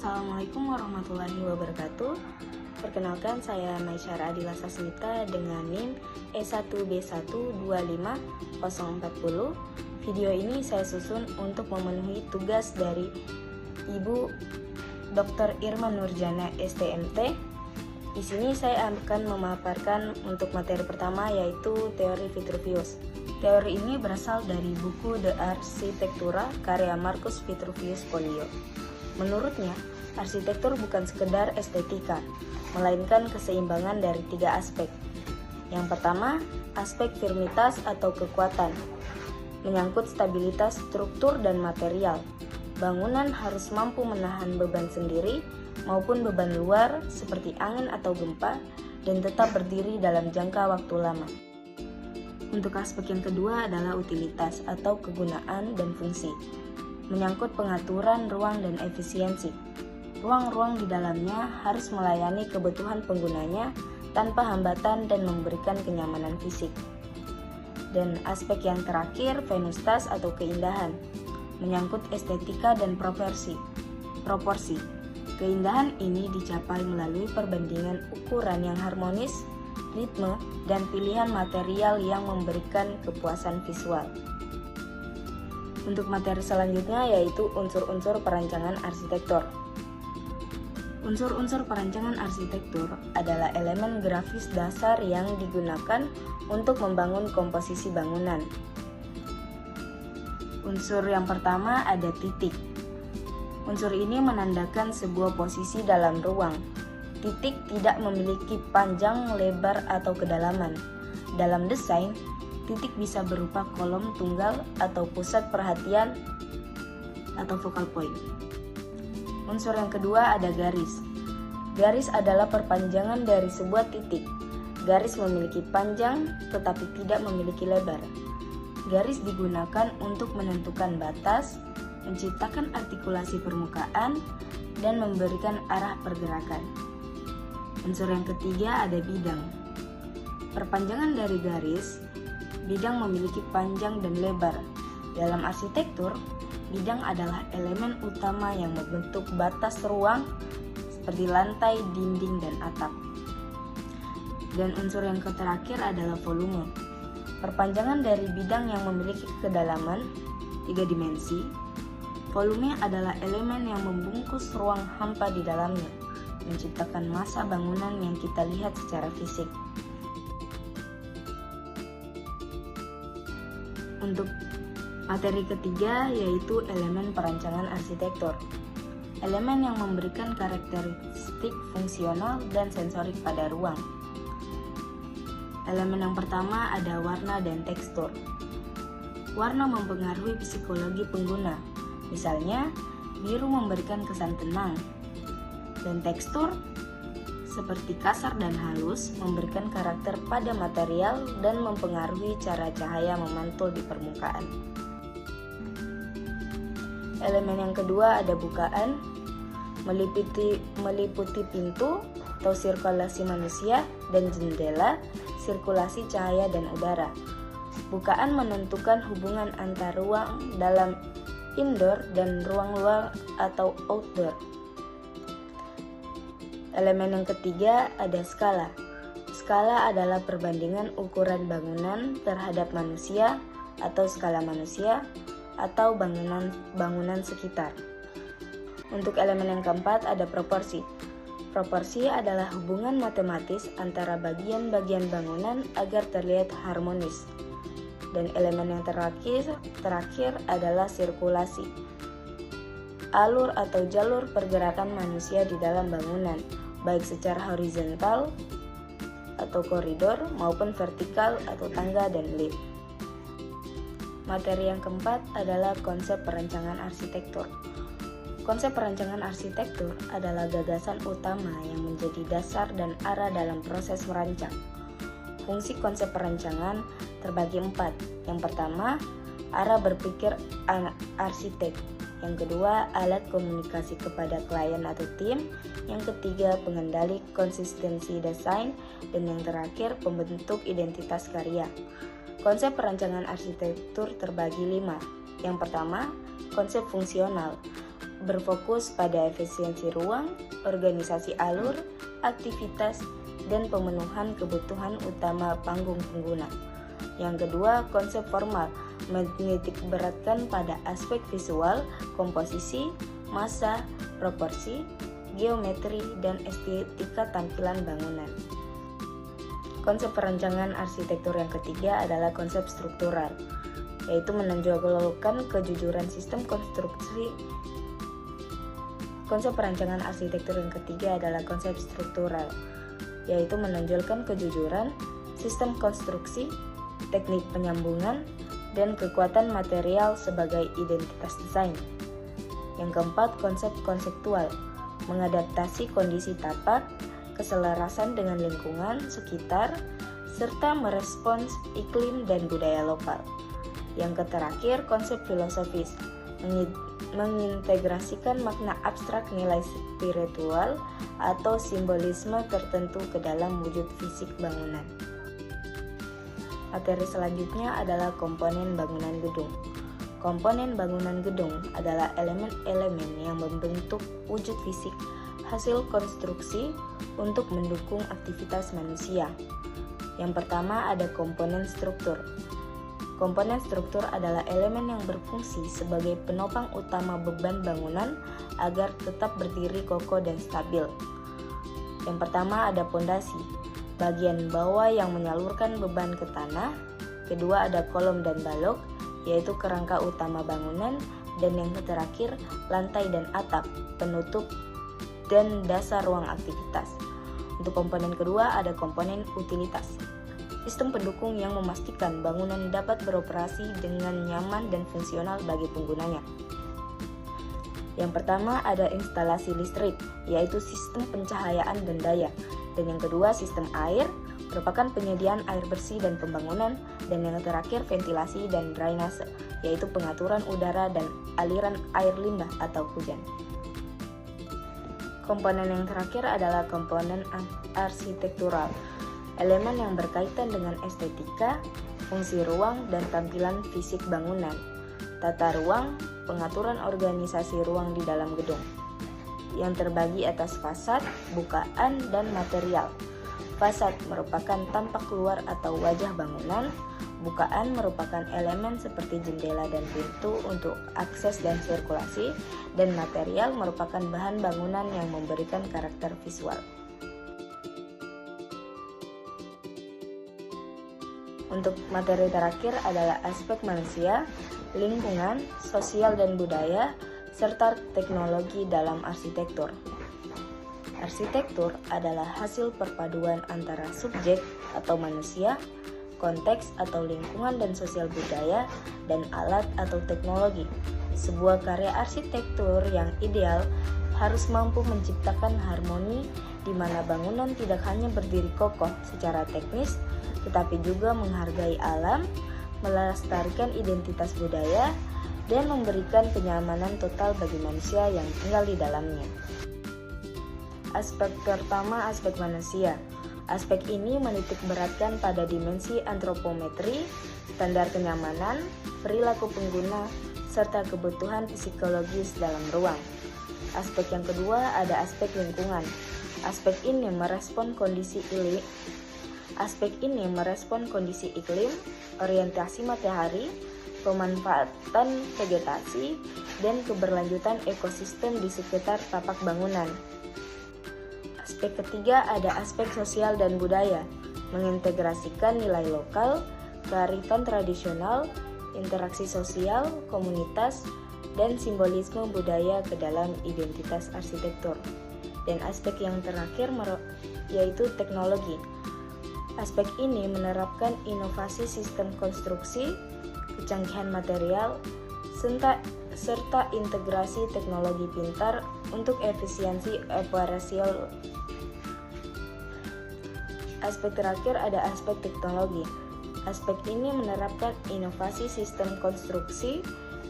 Assalamualaikum warahmatullahi wabarakatuh. Perkenalkan, saya Maisyara Adila Sasmita dengan NIM E1B125040. Video ini saya susun untuk memenuhi tugas dari Ibu Dr. Irma Nurjana STMT. Di sini saya akan memaparkan untuk materi pertama, yaitu teori Vitruvius. Teori ini berasal dari buku De Architectura karya Marcus Vitruvius Pollio. Menurutnya, arsitektur bukan sekedar estetika, melainkan keseimbangan dari 3 aspek. Yang pertama, aspek firmitas atau kekuatan, menyangkut stabilitas struktur dan material. Bangunan harus mampu menahan beban sendiri maupun beban luar seperti angin atau gempa dan tetap berdiri dalam jangka waktu lama. Untuk aspek yang kedua adalah utilitas atau kegunaan dan fungsi, menyangkut pengaturan ruang dan efisiensi. Ruang-ruang di dalamnya harus melayani kebutuhan penggunanya tanpa hambatan dan memberikan kenyamanan fisik. Dan aspek yang terakhir, venustas atau keindahan, menyangkut estetika dan proporsi. Keindahan ini dicapai melalui perbandingan ukuran yang harmonis, ritme, dan pilihan material yang memberikan kepuasan visual. Untuk materi selanjutnya yaitu unsur-unsur perancangan arsitektur. Unsur-unsur perancangan arsitektur adalah elemen grafis dasar yang digunakan untuk membangun komposisi bangunan. Unsur yang pertama ada titik. Unsur ini menandakan sebuah posisi dalam ruang. Titik tidak memiliki panjang, lebar, atau kedalaman. Dalam desain, titik bisa berupa kolom tunggal atau pusat perhatian atau focal point. Unsur yang kedua ada garis. Garis adalah perpanjangan dari sebuah titik. Garis memiliki panjang tetapi tidak memiliki lebar. Garis digunakan untuk menentukan batas, menciptakan artikulasi permukaan, dan memberikan arah pergerakan. Unsur yang ketiga ada bidang. Perpanjangan dari garis, bidang memiliki panjang dan lebar. Dalam arsitektur, bidang adalah elemen utama yang membentuk batas ruang seperti lantai, dinding, dan atap. Dan unsur yang terakhir adalah volume. Perpanjangan dari bidang yang memiliki kedalaman 3 dimensi. Volume adalah elemen yang membungkus ruang hampa di dalamnya, menciptakan massa bangunan yang kita lihat secara fisik. Untuk materi ketiga yaitu elemen perancangan arsitektur. Elemen yang memberikan karakteristik fungsional dan sensorik pada ruang. Elemen yang pertama ada warna dan tekstur. Warna mempengaruhi psikologi pengguna. Misalnya, biru memberikan kesan tenang. Dan tekstur seperti kasar dan halus memberikan karakter pada material dan mempengaruhi cara cahaya memantul di permukaan. Elemen yang kedua ada bukaan, meliputi pintu atau sirkulasi manusia, dan jendela, sirkulasi cahaya dan udara. Bukaan menentukan hubungan antar ruang dalam indoor dan ruang luar atau outdoor. Elemen yang ketiga ada skala. Skala adalah perbandingan ukuran bangunan terhadap manusia atau skala manusia atau bangunan sekitar. Untuk elemen yang keempat ada proporsi. Proporsi adalah hubungan matematis antara bagian-bagian bangunan agar terlihat harmonis. Dan elemen yang terakhir adalah sirkulasi. Alur atau jalur pergerakan manusia di dalam bangunan, baik secara horizontal atau koridor maupun vertikal atau tangga dan lift. Materi yang keempat adalah konsep perancangan arsitektur. Konsep perancangan arsitektur adalah gagasan utama yang menjadi dasar dan arah dalam proses merancang. Fungsi konsep perancangan terbagi 4. Yang pertama, arah berpikir arsitek. Yang kedua, alat komunikasi kepada klien atau tim. Yang ketiga, pengendali konsistensi desain. Dan yang terakhir, pembentuk identitas karya. Konsep perancangan arsitektur terbagi 5. Yang pertama, konsep fungsional. berfokus pada efisiensi ruang, organisasi alur, aktivitas, dan pemenuhan kebutuhan utama panggung pengguna. Yang kedua, konsep formal menitik beratkan pada aspek visual, komposisi, massa, proporsi, geometri, dan estetika tampilan bangunan. Konsep perancangan arsitektur yang ketiga adalah konsep struktural, yaitu menonjolkan kejujuran sistem konstruksi. Konsep perancangan arsitektur yang ketiga adalah konsep struktural, yaitu menonjolkan kejujuran sistem konstruksi, teknik penyambungan, dan kekuatan material sebagai identitas desain. Yang keempat, konsep konseptual, mengadaptasi kondisi tapak, keselarasan dengan lingkungan sekitar, serta merespons iklim dan budaya lokal. Yang terakhir, konsep filosofis, mengintegrasikan makna abstrak, nilai spiritual, atau simbolisme tertentu ke dalam wujud fisik bangunan. Materi selanjutnya adalah komponen bangunan gedung. Komponen bangunan gedung adalah elemen-elemen yang membentuk wujud fisik hasil konstruksi untuk mendukung aktivitas manusia. Yang pertama ada komponen struktur. Komponen struktur adalah elemen yang berfungsi sebagai penopang utama beban bangunan agar tetap berdiri kokoh dan stabil. Yang pertama ada pondasi, bagian bawah yang menyalurkan beban ke tanah. Kedua ada kolom dan balok, yaitu kerangka utama bangunan. Dan yang terakhir lantai dan atap, penutup dan dasar ruang aktivitas. Untuk komponen kedua ada komponen utilitas, sistem pendukung yang memastikan bangunan dapat beroperasi dengan nyaman dan fungsional bagi penggunanya. Yang pertama ada instalasi listrik, yaitu sistem pencahayaan dan daya. Dan yang kedua sistem air, merupakan penyediaan air bersih dan pembangunan. Dan yang terakhir ventilasi dan drainase, yaitu pengaturan udara dan aliran air limbah atau hujan. Komponen yang terakhir adalah komponen arsitektural, elemen yang berkaitan dengan estetika, fungsi ruang, dan tampilan fisik bangunan, tata ruang, pengaturan organisasi ruang di dalam gedung, yang terbagi atas fasad, bukaan, dan material. Fasad merupakan tampak luar atau wajah bangunan, bukaan merupakan elemen seperti jendela dan pintu untuk akses dan sirkulasi, dan material merupakan bahan bangunan yang memberikan karakter visual. Untuk materi terakhir adalah aspek manusia, lingkungan, sosial dan budaya, serta teknologi dalam arsitektur. Arsitektur adalah hasil perpaduan antara subjek atau manusia, konteks atau lingkungan dan sosial budaya, dan alat atau teknologi. Sebuah karya arsitektur yang ideal harus mampu menciptakan harmoni di mana bangunan tidak hanya berdiri kokoh secara teknis, tetapi juga menghargai alam, melestarikan identitas budaya, dan memberikan kenyamanan total bagi manusia yang tinggal di dalamnya. Aspek pertama, aspek manusia. Aspek ini menitik beratkan pada dimensi antropometri, standar kenyamanan, perilaku pengguna, serta kebutuhan psikologis dalam ruang. Aspek yang kedua ada aspek lingkungan. Aspek ini merespon kondisi iklim, orientasi matahari, pemanfaatan vegetasi, dan keberlanjutan ekosistem di sekitar tapak bangunan. Aspek ketiga ada aspek sosial dan budaya, mengintegrasikan nilai lokal, kearifan tradisional, interaksi sosial, komunitas, dan simbolisme budaya ke dalam identitas arsitektur. Dan aspek yang terakhir yaitu teknologi. Aspek ini menerapkan inovasi sistem konstruksi, kecanggihan material, serta integrasi teknologi pintar untuk efisiensi operasional. Aspek terakhir ada aspek teknologi. Aspek ini menerapkan inovasi sistem konstruksi,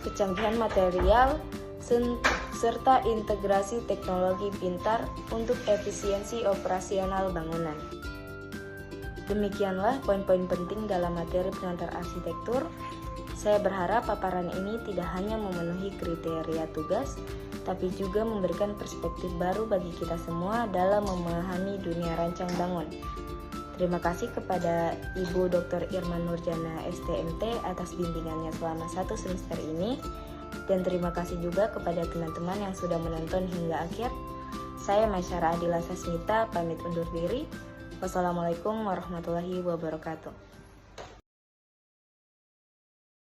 kecanggihan material, serta integrasi teknologi pintar untuk efisiensi operasional bangunan. Demikianlah poin-poin penting dalam materi pengantar arsitektur. Saya berharap paparan ini tidak hanya memenuhi kriteria tugas, tapi juga memberikan perspektif baru bagi kita semua dalam memahami dunia rancang bangun. Terima kasih kepada Ibu Dr. Irma Nurjana STMT atas bimbingannya selama 1 semester ini, dan terima kasih juga kepada teman-teman yang sudah menonton hingga akhir. Saya Masyara Adila Sasmita pamit undur diri. Wassalamualaikum warahmatullahi wabarakatuh.